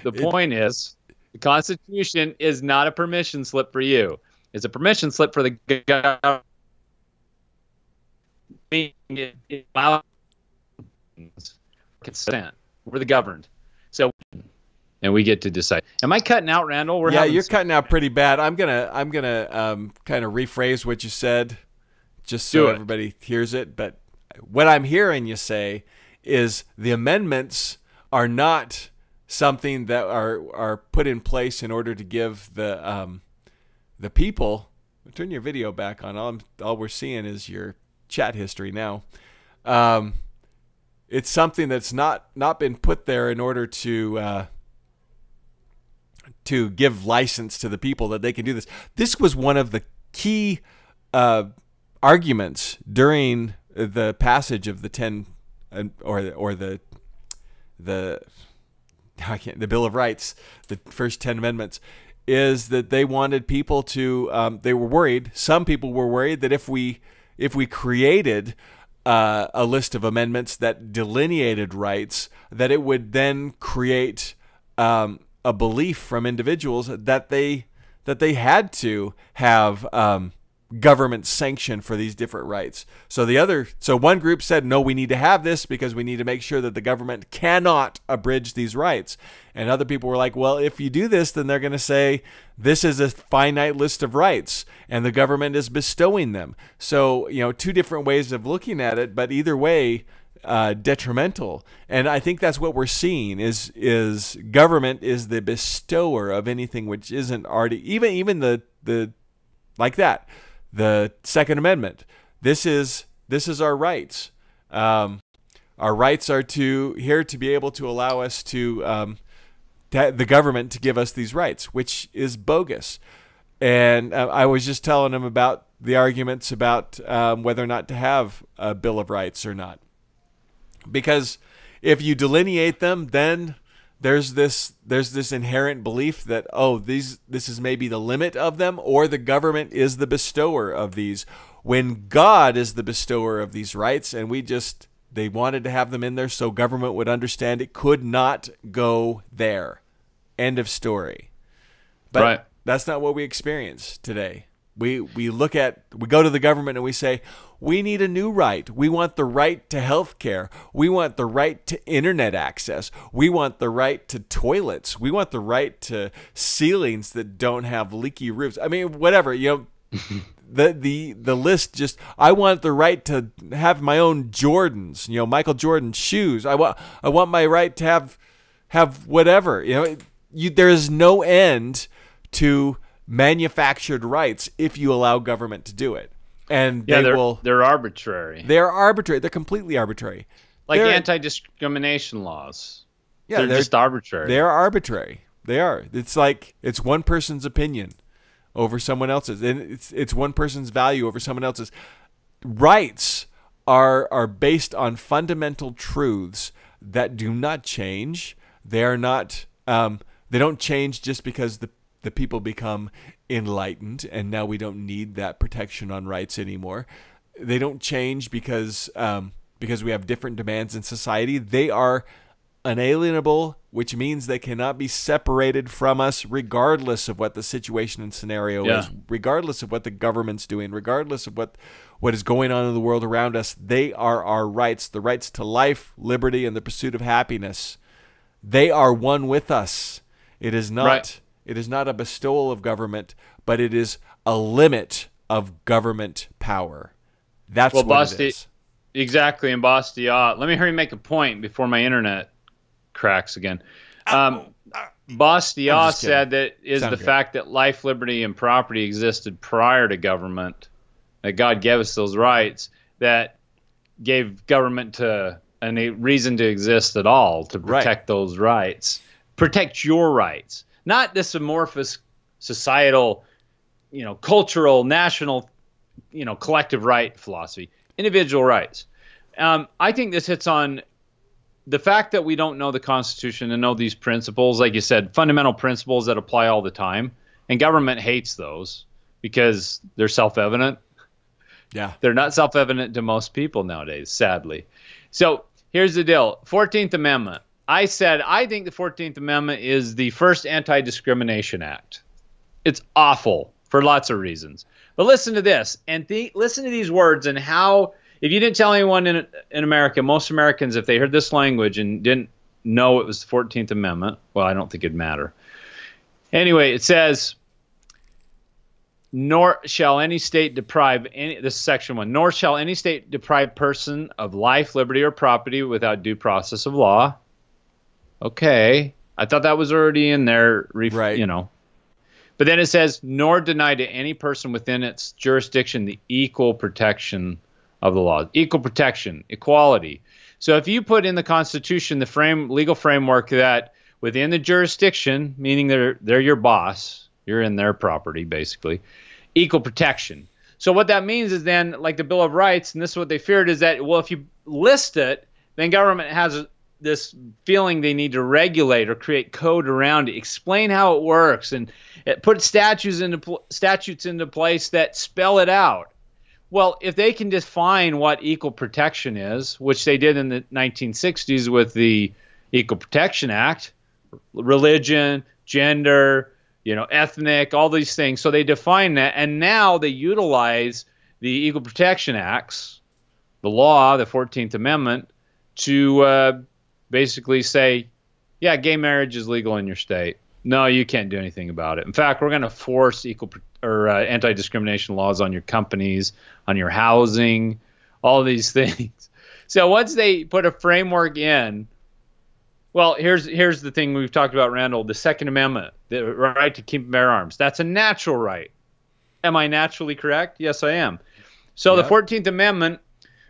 the point is, the Constitution is not a permission slip for you. It's a permission slip for the government. Consent. We're the governed. So, and we get to decide. Am I cutting out, Randall? You're cutting out pretty bad. I'm gonna kind of rephrase what you said, just so everybody hears it. But what I'm hearing you say is the amendments are not something that are put in place in order to give the people. Turn your video back on. All we're seeing is your chat history now. It's something that's not been put there in order to give license to the people that they can do this. This was one of the key arguments during the passage of the the Bill of Rights, the first 10 amendments, is that they wanted people to, they were worried, some people were worried that if we created a list of amendments that delineated rights, that it would then create a belief from individuals that they had to have government sanction for these different rights. So one group said, no, we need to have this because we need to make sure that the government cannot abridge these rights. And other people were like, well, if you do this, then they're going to say this is a finite list of rights and the government is bestowing them. So, two different ways of looking at it, but either way, detrimental. And I think that's what we're seeing is government is the bestower of anything which isn't already, even the like that. The Second Amendment. This is our rights. Our rights are here to be able to allow us to the government to give us these rights, which is bogus. And I was just telling them about the arguments about whether or not to have a Bill of Rights or not. Because if you delineate them, then there's this inherent belief that, this is maybe the limit of them, or the government is the bestower of these, when God is the bestower of these rights, and they wanted to have them in there so government would understand it could not go there. End of story. But that's not what we experience today. We go to the government and we say, we need a new right. We want the right to health care. We want the right to internet access. We want the right to toilets. We want the right to ceilings that don't have leaky roofs. I mean, whatever, the list I want the right to have my own Jordans, Michael Jordan shoes. I want my right to have whatever, there is no end to manufactured rights if you allow government to do it. And they're arbitrary. They're arbitrary. They're completely arbitrary. Like anti-discrimination laws. Yeah, they're just arbitrary. They're arbitrary. They are. It's like it's one person's opinion over someone else's, and it's one person's value over someone else's. Rights are based on fundamental truths that do not change. They are not. They don't change just because the people become enlightened and now we don't need that protection on rights anymore. They don't change because we have different demands in society. They are unalienable, which means they cannot be separated from us regardless of what the situation and scenario is, regardless of what the government's doing, regardless of what is going on in the world around us. They are our rights, the rights to life, liberty, and the pursuit of happiness. They are one with us. It is not Right. It is not a bestowal of government, but it is a limit of government power. That's what it is. Exactly, and Bastiat. Let me hear you make a point before my internet cracks again. Bastiat said that fact that life, liberty, and property existed prior to government, that God gave us those rights, that gave government a reason to exist at all, to protect those rights. Protect your rights. Not this amorphous societal, cultural, national, collective right philosophy. Individual rights. I think this hits on the fact that we don't know the Constitution and know these principles, like you said, fundamental principles that apply all the time. And government hates those because they're self-evident. Yeah. They're not self-evident to most people nowadays, sadly. So here's the deal. 14th Amendment. I said, I think the 14th Amendment is the first anti-discrimination act. It's awful for lots of reasons. But listen to this, and listen to these words and how, if you didn't tell anyone in America, most Americans, if they heard this language and didn't know it was the 14th Amendment, well, I don't think it'd matter. Anyway, it says, nor shall any state deprive this is section 1, nor shall any state deprive person of life, liberty, or property without due process of law. Okay, I thought that was already in there, right. But then it says, nor deny to any person within its jurisdiction the equal protection of the law. Equal protection, equality. So if you put in the Constitution the legal framework that within the jurisdiction, meaning they're your boss, you're in their property, basically, equal protection. So what that means is then, like the Bill of Rights, and this is what they feared, is that, well, if you list it, then government has this feeling they need to regulate or create code around it, explain how it works, and put statutes into place that spell it out. Well, if they can define what equal protection is, which they did in the 1960s with the Equal Protection Act, religion, gender, ethnic, all these things. So they define that, and now they utilize the Equal Protection Acts, the law, the 14th Amendment, to basically say, yeah, gay marriage is legal in your state. No, you can't do anything about it. In fact, we're going to force anti-discrimination laws on your companies, on your housing, all these things. So once they put a framework in, well, here's the thing we've talked about, Randall, the Second Amendment, the right to keep and bear arms. That's a natural right. Am I naturally correct? Yes, I am. So the 14th Amendment,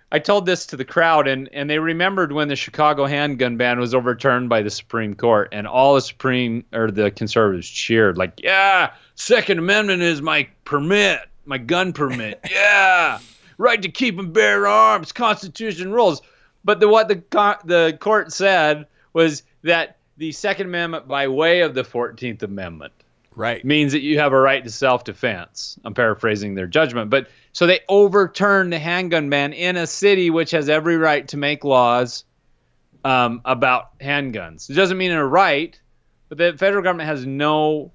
I told this to the crowd, and they remembered when the Chicago handgun ban was overturned by the Supreme Court, and all the conservatives cheered, like, yeah, Second Amendment is my permit, my gun permit. Yeah, right to keep and bear arms, Constitution rules. But what the court said was that the Second Amendment, by way of the 14th Amendment, means that you have a right to self-defense. I'm paraphrasing their judgment. But so they overturned the handgun ban in a city which has every right to make laws about handguns. It doesn't mean a right, but the federal government has no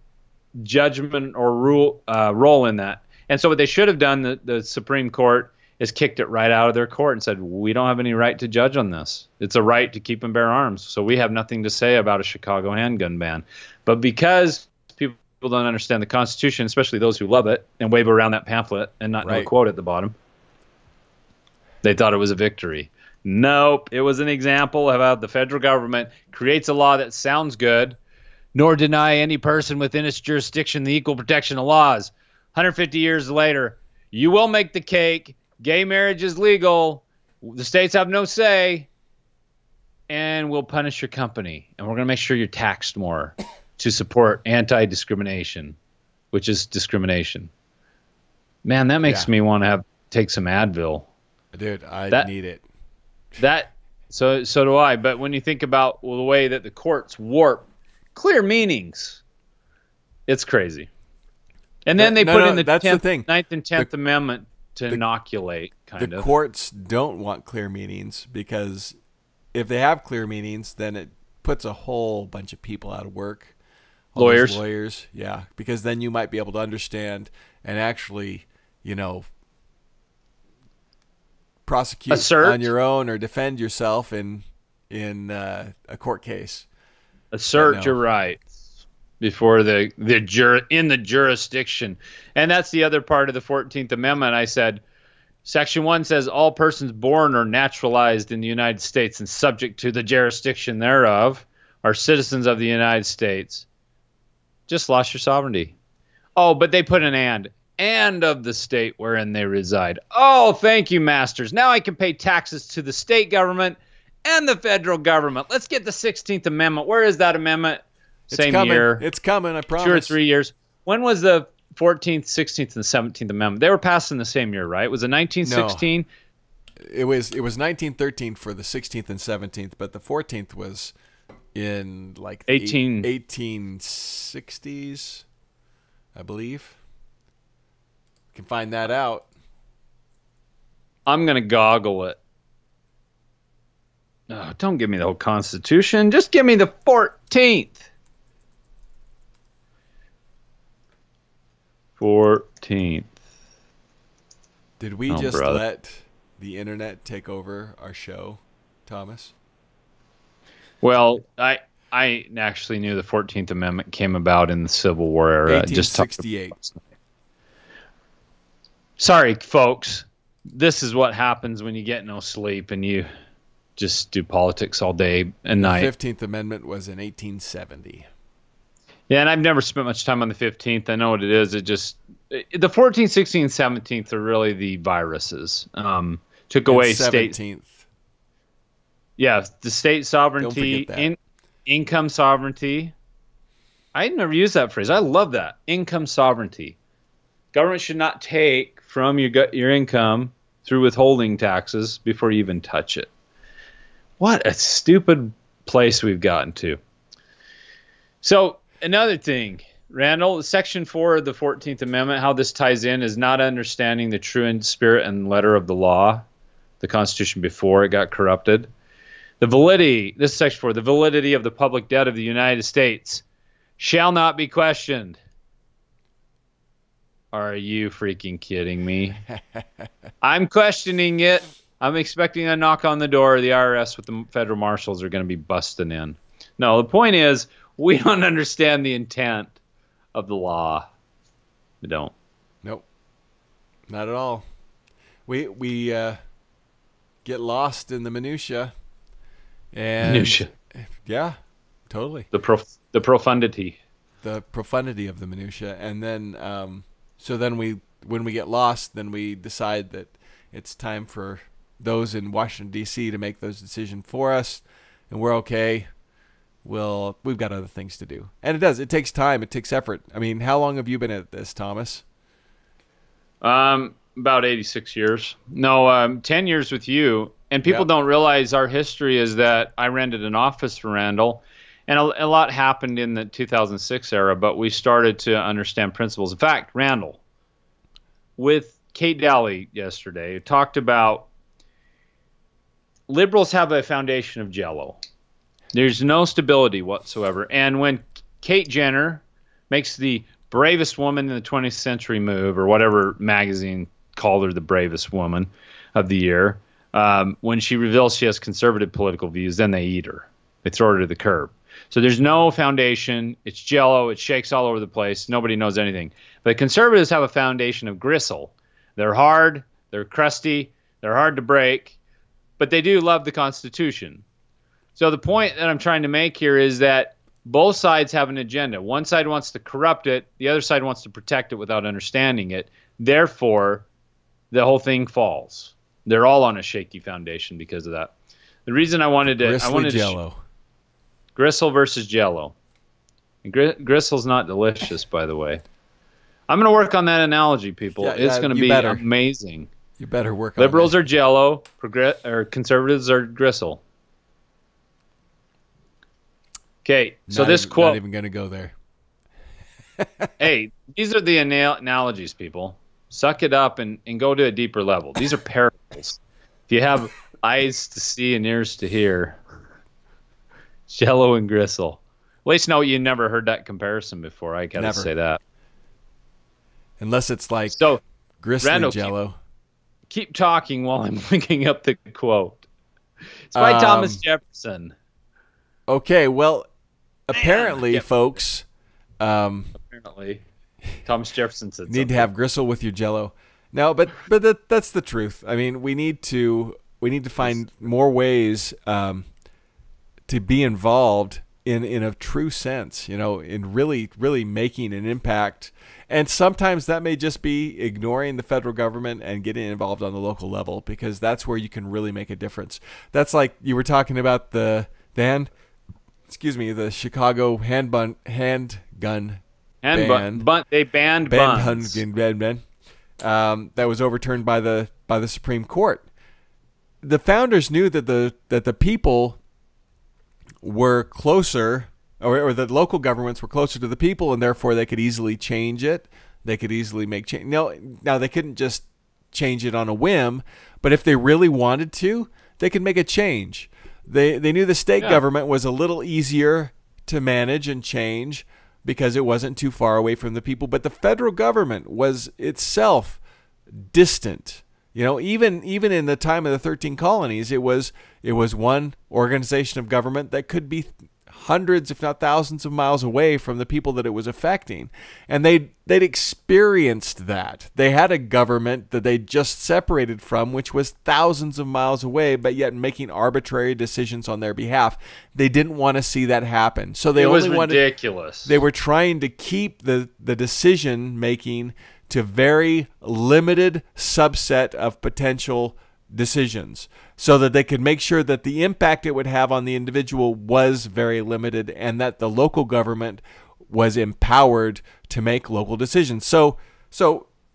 judgment or role in that. And so what they should have done, the Supreme Court, is kicked it right out of their court and said, we don't have any right to judge on this. It's a right to keep and bear arms. So we have nothing to say about a Chicago handgun ban. But because people don't understand the Constitution, especially those who love it and wave around that pamphlet and not know a quote at the bottom, they thought it was a victory. Nope. It was an example of how the federal government creates a law that sounds good, nor deny any person within its jurisdiction the equal protection of laws. 150 years later, you will make the cake. Gay marriage is legal. The states have no say. And we'll punish your company. And we're going to make sure you're taxed more to support anti-discrimination, which is discrimination. Man, that makes me want to take some Advil. Dude, I need it. So do I. But when you think about the way that the courts warp clear meanings, it's crazy. And then they put in the 9th and 10th Amendment to inoculate, kind of. The courts don't want clear meanings, because if they have clear meanings, then it puts a whole bunch of people out of work. Lawyers, yeah, because then you might be able to understand and actually, prosecute on your own or defend yourself in a court case. Assert your rights before in the jurisdiction. And that's the other part of the 14th Amendment. I said, Section 1 says all persons born or naturalized in the United States and subject to the jurisdiction thereof are citizens of the United States. Just lost your sovereignty. Oh, but they put an and of the state wherein they reside. Oh, thank you, masters. Now I can pay taxes to the state government and the federal government. Let's get the 16th Amendment. Where is that amendment? Same year. It's coming, I promise. 2 or 3 years. When was the 14th, 16th, and 17th Amendment? They were passed in the same year, right? Was it 1916? No. It was 1913 for the 16th and 17th, but the 14th was in like 1860s, I believe. You can find that out. I'm going to goggle it. Oh, don't give me the whole Constitution. Just give me the 14th. 14th. Did we let the internet take over our show, Thomas? Well, I actually knew the 14th Amendment came about in the Civil War era. 1868. Sorry, folks. This is what happens when you get no sleep and you just do politics all day and night. The 15th Amendment was in 1870. Yeah, and I've never spent much time on the 15th. I know what it is. The 14th, 16th, 17th are really the viruses. Took away 17th. State. Yeah, the state sovereignty, income sovereignty. I never used that phrase. I love that. Income sovereignty. Government should not take from your income through withholding taxes before you even touch it. What a stupid place we've gotten to. So another thing, Randall, Section 4 of the 14th Amendment, how this ties in is not understanding the true spirit and letter of the law, the Constitution before it got corrupted. The validity, this is Section 4, the validity of the public debt of the United States shall not be questioned. Are you freaking kidding me? I'm questioning it. I'm expecting a knock on the door. The IRS with the federal marshals are going to be busting in. No, the point is, we don't understand the intent of the law. We don't. Nope. Not at all. We get lost in the minutia. Minutia. Yeah, totally. The profundity. The profundity of the minutia. And then, so then when we get lost, then we decide that it's time for those in Washington, D.C. to make those decisions for us, and we're okay. We've got other things to do. And it does. It takes time. It takes effort. I mean, how long have you been at this, Thomas? About 86 years. No, 10 years with you. And people don't realize our history is that I rented an office for Randall, and a lot happened in the 2006 era, but we started to understand principles. In fact, Randall, with Kate Daly yesterday, talked about liberals have a foundation of Jello. There's no stability whatsoever. And when Kate Jenner makes the bravest woman in the 20th century move, or whatever magazine called her the bravest woman of the year, when she reveals she has conservative political views, then they eat her. They throw her to the curb. So there's no foundation. It's Jello. It shakes all over the place. Nobody knows anything. But conservatives have a foundation of gristle. They're hard. They're crusty. They're hard to break. But they do love the Constitution. So the point that I'm trying to make here is that both sides have an agenda. One side wants to corrupt it. The other side wants to protect it without understanding it. Therefore, the whole thing falls. They're all on a shaky foundation because of that. The reason I wanted to... Jello. Gristle versus Jello. And gristle's not delicious, by the way. I'm going to work on that analogy, people. It's going to be amazing. You better work on it. Liberals are Jello, or conservatives are gristle. Okay, so this quote... Not even going to go there. Hey, these are the analogies, people. Suck it up and go to a deeper level. These are parables. If you have eyes to see and ears to hear, Jello and gristle. At least know you never heard that comparison before. I gotta say that. Unless it's like gristle Randall, Jello. Keep talking while I'm looking up the quote. It's by Thomas Jefferson. Okay, well, apparently, folks. Apparently, Thomas Jefferson said need to have gristle with your Jello. No, but that's the truth. I mean, we need to find more ways to be involved in a true sense, in really, really making an impact. And sometimes that may just be ignoring the federal government and getting involved on the local level, because that's where you can really make a difference. That's like you were talking about the Chicago handgun ban. They banned buns. That was overturned by the Supreme Court. The founders knew that the people were closer, or the local governments were closer to the people, and therefore they could easily change it. They could easily make change. Now they couldn't just change it on a whim, but if they really wanted to, they could make a change. They knew the state government was a little easier to manage and change because it wasn't too far away from the people, but the federal government was itself distant. Even in the time of the 13 colonies, it was one organization of government that could be hundreds, if not thousands of miles away from the people that it was affecting. And they'd experienced that. They had a government that they just separated from, which was thousands of miles away, but yet making arbitrary decisions on their behalf. They didn't want to see that happen. So it was ridiculous. They were trying to keep the decision making to very limited subset of potential decisions, so that they could make sure that the impact it would have on the individual was very limited, and that the local government was empowered to make local decisions. So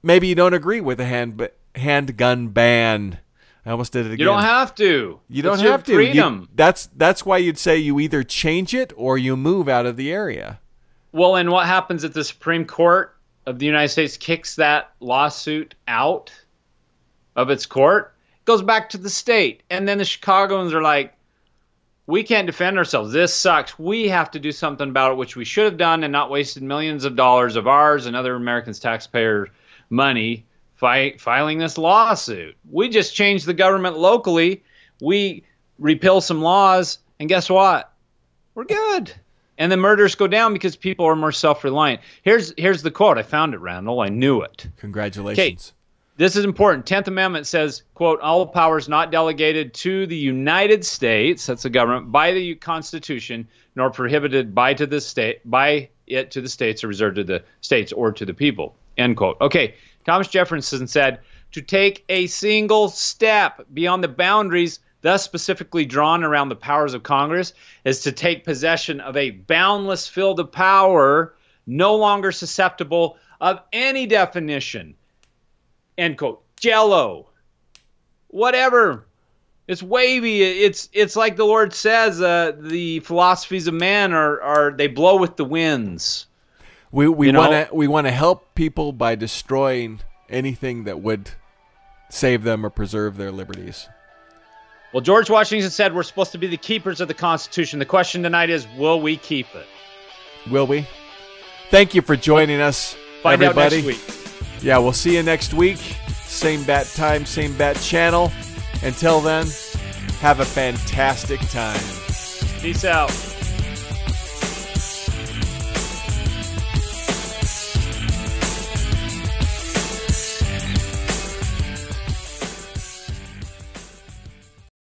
maybe you don't agree with a handgun ban. I almost did it again. You don't have to. You don't have to. Freedom. That's why you'd say you either change it or you move out of the area. Well, and what happens if the Supreme Court of the United States kicks that lawsuit out of its court? Goes back to the state, and then the Chicagoans are like, we can't defend ourselves. This sucks. We have to do something about it, which we should have done and not wasted millions of dollars of ours and other Americans' taxpayer money filing this lawsuit. We just changed the government locally. We repeal some laws, and guess what? We're good. And the murders go down because people are more self-reliant. Here's the quote. I found it, Randall. I knew it. Congratulations. Okay. This is important. 10th Amendment says, quote, all powers not delegated to the United States, that's the government, by the Constitution, nor prohibited by it to the states or reserved to the states or to the people, end quote. Okay, Thomas Jefferson said, to take a single step beyond the boundaries thus specifically drawn around the powers of Congress is to take possession of a boundless field of power no longer susceptible of any definition. End quote. Jello. Whatever. It's wavy. It's like the Lord says, the philosophies of man are they blow with the winds. We want to help people by destroying anything that would save them or preserve their liberties. Well, George Washington said we're supposed to be the keepers of the Constitution. The question tonight is, will we keep it? Will we? Thank you for joining us, Find everybody. out next week. Yeah, we'll see you next week. Same bat time, same bat channel. Until then, have a fantastic time. Peace out.